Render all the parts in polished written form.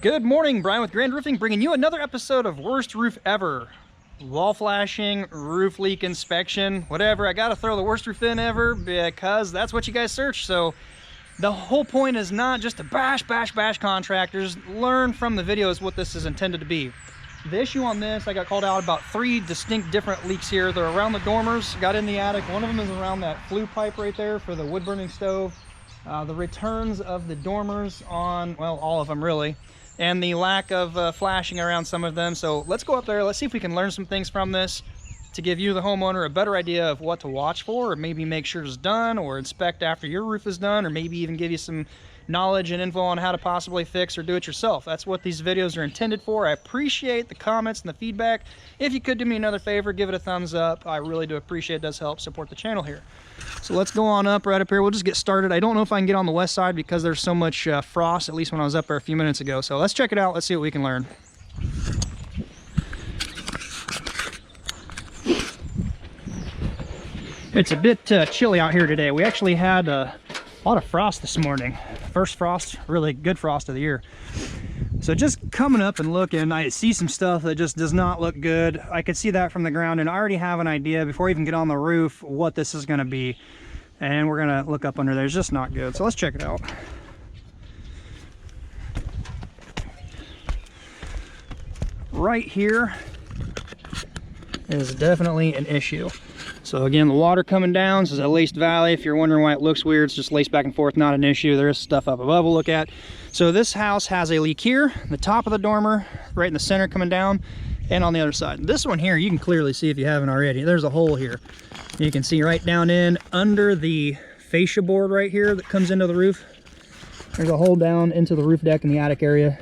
Good morning, Brian with Grand Roofing, bringing you another episode of Worst Roof Ever. Wall flashing, roof leak inspection, whatever. I gotta throw the worst roof in ever because that's what you guys search. So the whole point is not just to bash contractors. Learn from the videos what this is intended to be. The issue on this, I got called out about 3 distinct different leaks here. They're around the dormers, got in the attic. One of them is around that flue pipe right there for the wood burning stove. The returns of the dormers on, well, all of them really. And the lack of flashing around some of them. So let's go up there, let's see if we can learn some things from this to give you, the homeowner, a better idea of what to watch for, or maybe make sure it's done, or inspect after your roof is done, or maybe even give you some knowledge and info on how to possibly fix or do it yourself. That's what these videos are intended for. I appreciate the comments and the feedback. If you could do me another favor, give it a thumbs up. I really do appreciate it. It does help support the channel here. So let's go on up right up here. We'll just get started. I don't know if I can get on the west side because there's so much frost, at least when I was up there a few minutes ago. So let's check it out. Let's see what we can learn. It's a bit chilly out here today. We actually had a lot of frost this morning. First frost, really good frost of the year. So just coming up and looking, I see some stuff that just does not look good. I could see that from the ground, and I already have an idea before I even get on the roof what this is going to be. And we're going to look up under there. It's just not good. So let's check it out. Right here is definitely an issue. So again, the water coming down, this is a laced valley. If you're wondering why it looks weird, it's just laced back and forth, not an issue. There is stuff up above we'll look at. So this house has a leak here, the top of the dormer, right in the center coming down, and on the other side. This one here, you can clearly see if you haven't already. There's a hole here. You can see right down in under the fascia board right here that comes into the roof. There's a hole down into the roof deck in the attic area.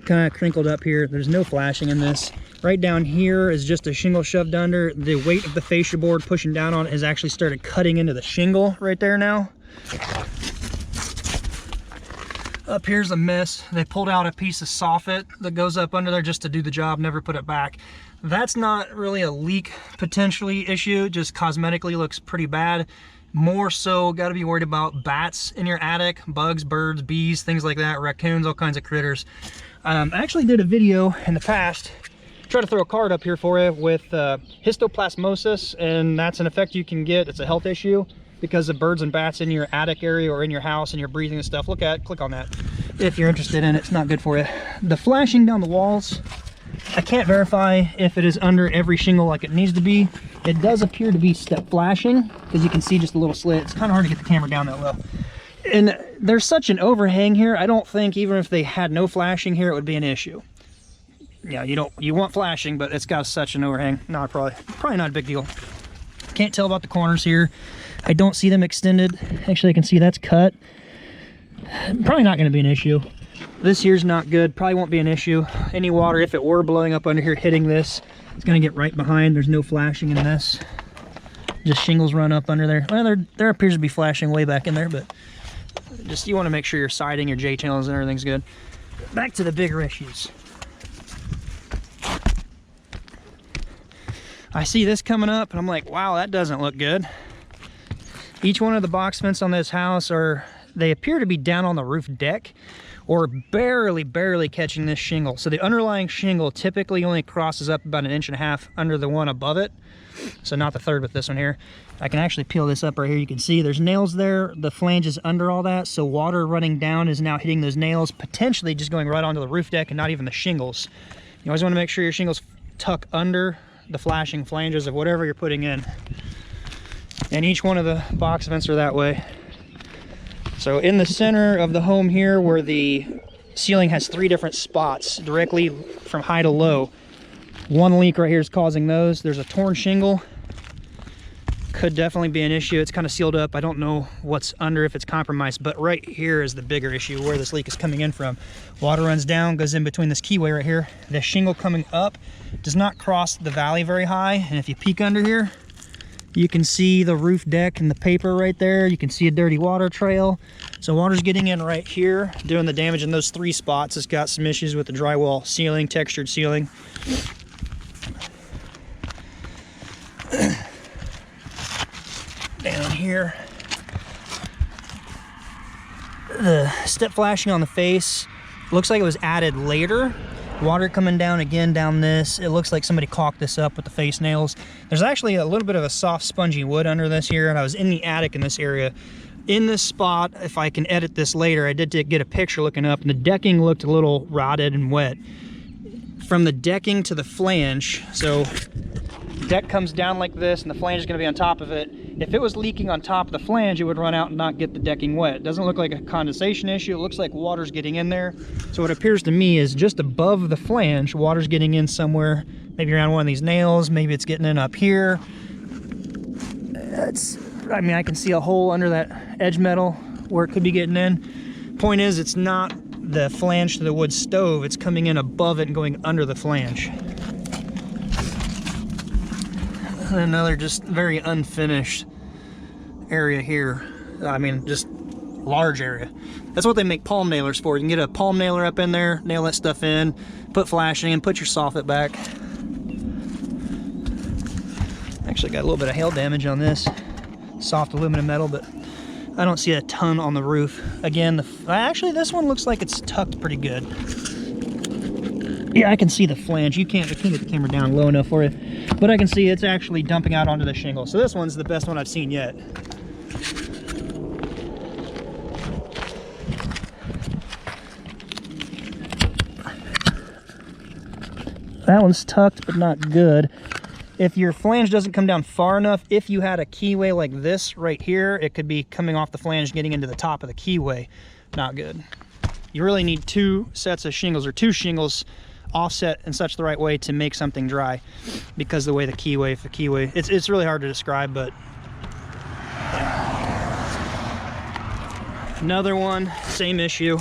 Kind of crinkled up here. There's no flashing in this. Right down here is just a shingle shoved under. The weight of the fascia board pushing down on it has actually started cutting into the shingle right there now. Up here's a mess. They pulled out a piece of soffit that goes up under there just to do the job, never put it back. That's not really a leak potentially issue, just cosmetically looks pretty bad. More so, got to be worried about bats in your attic, bugs, birds, bees, things like that, raccoons, all kinds of critters. I actually did a video in the past, try to throw a card up here for you, with histoplasmosis, and that's an effect you can get. It's a health issue because of birds and bats in your attic area or in your house, and you're breathing and stuff. Click on that if you're interested in it. It's not good for you. The flashing down the walls, I can't verify if it is under every shingle like it needs to be. It does appear to be step flashing because you can see just a little slit. It's kind of hard to get the camera down that low. And there's such an overhang here. I don't think even if they had no flashing here, it would be an issue. Yeah, you want flashing, but it's got such an overhang. No, probably not a big deal. Can't tell about the corners here. I don't see them extended. Actually, I can see that's cut. Probably not going to be an issue. This here's not good. Probably won't be an issue. Any water, if it were blowing up under here, hitting this, it's going to get right behind. There's no flashing in this. Just shingles run up under there. Well, there appears to be flashing way back in there, but just you want to make sure your siding, your J-channels, and everything's good. Back to the bigger issues. I see this coming up and I'm like, wow, that doesn't look good. Each one of the box vents on this house they appear to be down on the roof deck or barely catching this shingle. So the underlying shingle typically only crosses up about 1.5 inches under the one above it. So not the third, but this one here. I can actually peel this up right here. You can see there's nails there. The flange is under all that. So water running down is now hitting those nails, potentially just going right onto the roof deck and not even the shingles. You always want to make sure your shingles tuck under the flashing flanges of whatever you're putting in. And each one of the box vents are that way. So in the center of the home here, where the ceiling has 3 different spots directly from high to low, one leak right here is causing those. There's a torn shingle. Could definitely be an issue. It's kind of sealed up. I don't know what's under, if it's compromised, but right here is the bigger issue where this leak is coming in from. Water runs down, goes in between this keyway right here. The shingle coming up does not cross the valley very high, and if you peek under here, you can see the roof deck and the paper right there. You can see a dirty water trail. So water's getting in right here, doing the damage in those 3 spots. It's got some issues with the drywall ceiling, textured ceiling. Down here, the step flashing on the face looks like it was added later. Water coming down again down this. It looks like somebody caulked this up with the face nails. There's actually a little bit of a soft spongy wood under this here, and I was in the attic in this area. In this spot, if I can edit this later, I did get a picture looking up, and the decking looked a little rotted and wet. From the decking to the flange, so deck comes down like this and the flange is going to be on top of it. If it was leaking on top of the flange, it would run out and not get the decking wet. It doesn't look like a condensation issue. It looks like water's getting in there. So what appears to me is just above the flange, water's getting in somewhere, maybe around one of these nails, maybe it's getting in up here. I mean, I can see a hole under that edge metal where it could be getting in. Point is, it's not the flange to the wood stove, it's coming in above it and going under the flange. Another just very unfinished area here. I mean, just large area. That's what they make palm nailers for. You can get a palm nailer up in there, nail that stuff in, put flashing in, put your soffit back. Actually got a little bit of hail damage on this soft aluminum metal, but I don't see a ton on the roof. Again, actually this one looks like it's tucked pretty good. Yeah, I can see the flange. I can't get the camera down low enough for you, but I can see it's actually dumping out onto the shingle. So this one's the best one I've seen yet. That one's tucked, but not good. If your flange doesn't come down far enough, if you had a keyway like this right here, it could be coming off the flange, getting into the top of the keyway. Not good. You really need two sets of shingles, or two shingles offset in such the right way to make something dry, because the way the keyway, it's really hard to describe, but yeah. Another one, same issue.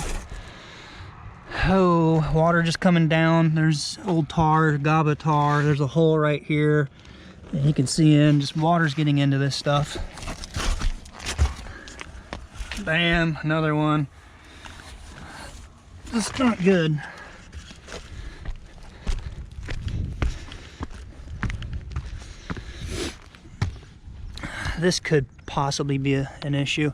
Oh, water just coming down. There's old tar, GABA tar. There's a hole right here, and you can see in, just water's getting into this stuff. Bam, another one. It's not good. This could possibly be an issue.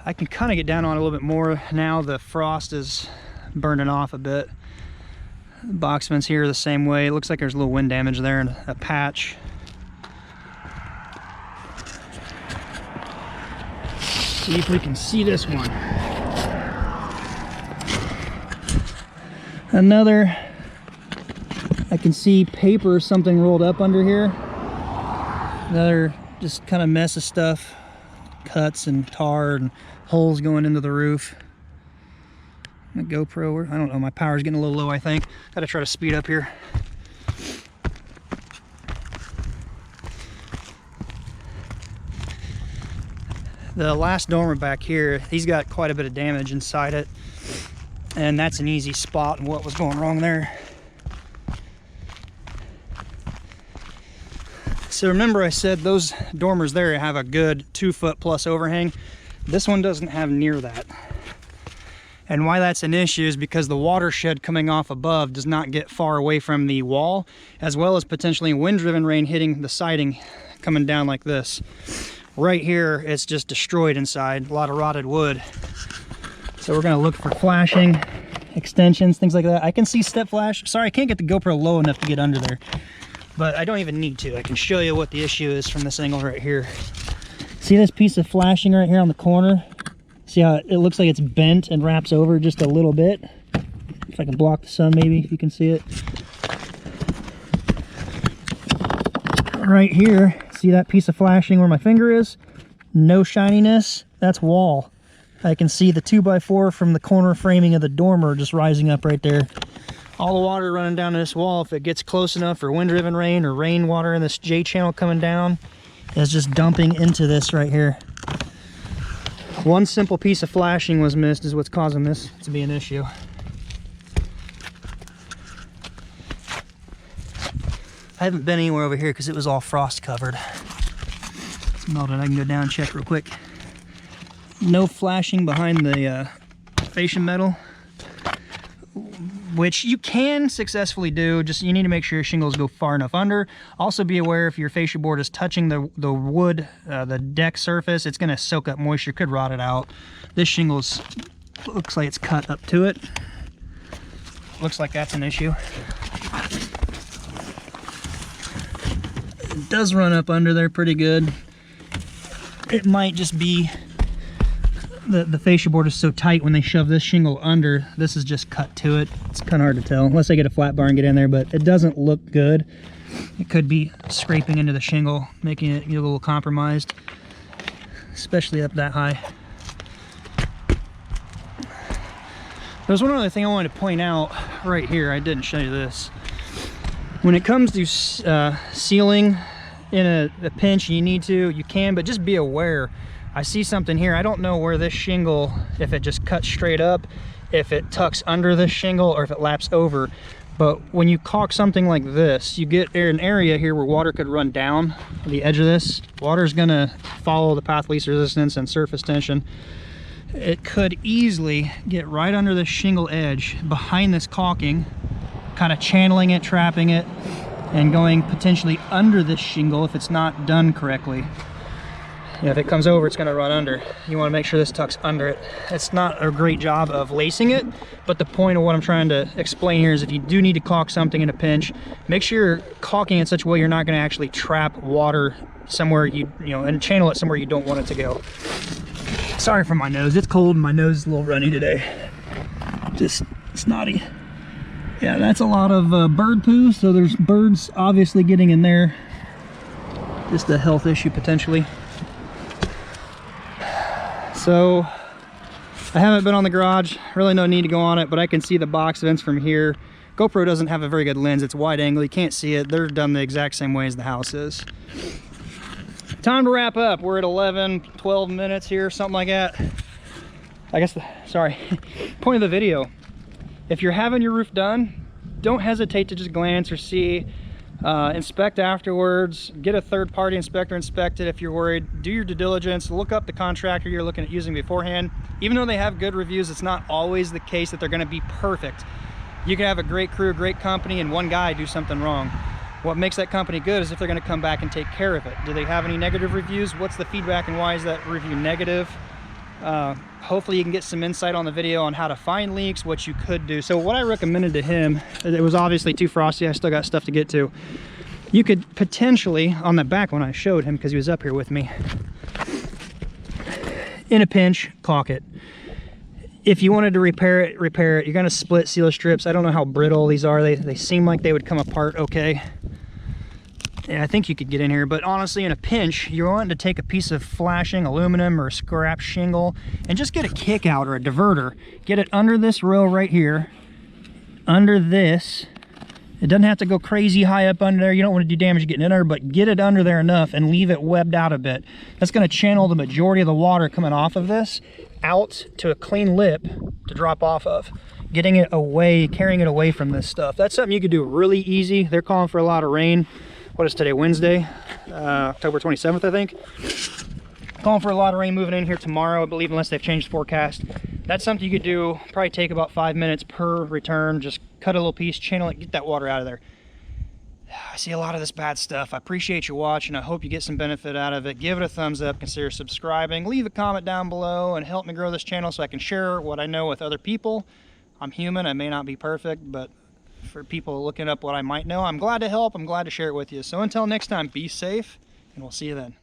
I can kind of get down on it a little bit more now. The frost is burning off a bit. The box vents here are the same way. It looks like there's a little wind damage there and a patch. See if we can see this one. Another, I can see paper, something rolled up under here. Another just kind of mess of stuff, cuts and tar and holes going into the roof. My GoPro, I don't know, my power's getting a little low, I think. Gotta try to speed up here. The last dormer back here, he's got quite a bit of damage inside it, and that's an easy spot and what was going wrong there. So remember I said those dormers there have a good 2 foot plus overhang. This one doesn't have near that. And why that's an issue is because the watershed coming off above does not get far away from the wall, as well as potentially wind-driven rain hitting the siding coming down like this. Right here, it's just destroyed inside, a lot of rotted wood. So we're gonna look for flashing, extensions, things like that. I can see step flash. Sorry, I can't get the GoPro low enough to get under there, but I don't even need to. I can show you what the issue is from this angle right here. See this piece of flashing right here on the corner? See how it looks like it's bent and wraps over just a little bit? If I can block the sun maybe, if you can see it. Right here, see that piece of flashing where my finger is? No shininess, that's wall. I can see the 2x4 from the corner framing of the dormer just rising up right there. All the water running down this wall, if it gets close enough for wind-driven rain or rainwater in this J channel coming down, is just dumping into this right here. One simple piece of flashing was missed is what's causing this to be an issue. I haven't been anywhere over here because it was all frost covered. It's melted. I can go down and check real quick. No flashing behind the fascia metal, which you can successfully do. Just you need to make sure your shingles go far enough under. Also be aware if your fascia board is touching the wood, the deck surface, it's going to soak up moisture, could rot it out. This shingles looks like it's cut up to it. Looks like that's an issue. It does run up under there pretty good. It might just be the fascia board is so tight when they shove this shingle under, this is just cut to it. It's kind of hard to tell unless I get a flat bar and get in there, but it doesn't look good. It could be scraping into the shingle, making it a little compromised, especially up that high. There's one other thing I wanted to point out right here. I didn't show you this. When it comes to sealing in a pinch, you need to, you can, but just be aware. I see something here. I don't know where this shingle, if it just cuts straight up, if it tucks under this shingle, or if it laps over. But when you caulk something like this, you get an area here where water could run down the edge of this. Water's gonna follow the path least resistance and surface tension. It could easily get right under the shingle edge behind this caulking, kind of channeling it, trapping it, and going potentially under this shingle if it's not done correctly. Yeah, if it comes over, it's going to run under. You want to make sure this tucks under it. It's not a great job of lacing it, but the point of what I'm trying to explain here is if you do need to caulk something in a pinch, make sure you're caulking in such a way you're not going to actually trap water somewhere and channel it somewhere you don't want it to go. Sorry for my nose. It's cold and my nose is a little runny today. Just snotty. Yeah, that's a lot of bird poo, so there's birds obviously getting in there. Just a health issue potentially. So I haven't been on the garage, really no need to go on it, but I can see the box vents from here. GoPro doesn't have a very good lens. It's wide angle, you can't see it. They're done the exact same way as the house is. Time to wrap up. We're at 11, 12 minutes here, something like that. I guess, sorry, point of the video. If you're having your roof done, don't hesitate to just glance or see. Inspect afterwards, get a third-party inspector inspect it if you're worried. Do your due diligence, look up the contractor you're looking at using beforehand. Even though they have good reviews, it's not always the case that they're going to be perfect. You can have a great crew, great company, and one guy do something wrong. What makes that company good is if they're going to come back and take care of it. Do they have any negative reviews? What's the feedback and why is that review negative? Hopefully you can get some insight on the video on how to find leaks, what you could do. So what I recommended to him, it was obviously too frosty, I still got stuff to get to. You could potentially, on the back when I showed him because he was up here with me, in a pinch, caulk it. If you wanted to repair it, repair it. You're gonna split seal strips. I don't know how brittle these are. They seem like they would come apart okay. Yeah, I think you could get in here, but honestly, in a pinch, you're wanting to take a piece of flashing aluminum or scrap shingle and just get a kick out or a diverter. Get it under this row right here, under this. It doesn't have to go crazy high up under there. You don't want to do damage getting in there, but get it under there enough and leave it webbed out a bit. That's going to channel the majority of the water coming off of this out to a clean lip to drop off of. Getting it away, carrying it away from this stuff. That's something you could do really easy. They're calling for a lot of rain. What is today, Wednesday? October 27th, I think. Calling for a lot of rain moving in here tomorrow, I believe, unless they've changed the forecast. That's something you could do, probably take about 5 minutes per return. Just cut a little piece, channel it, get that water out of there. I see a lot of this bad stuff. I appreciate you watching. I hope you get some benefit out of it. Give it a thumbs up, consider subscribing. Leave a comment down below and help me grow this channel so I can share what I know with other people. I'm human, I may not be perfect, but for people looking up what I might know, I'm glad to help, I'm glad to share it with you. So until next time, be safe, and we'll see you then.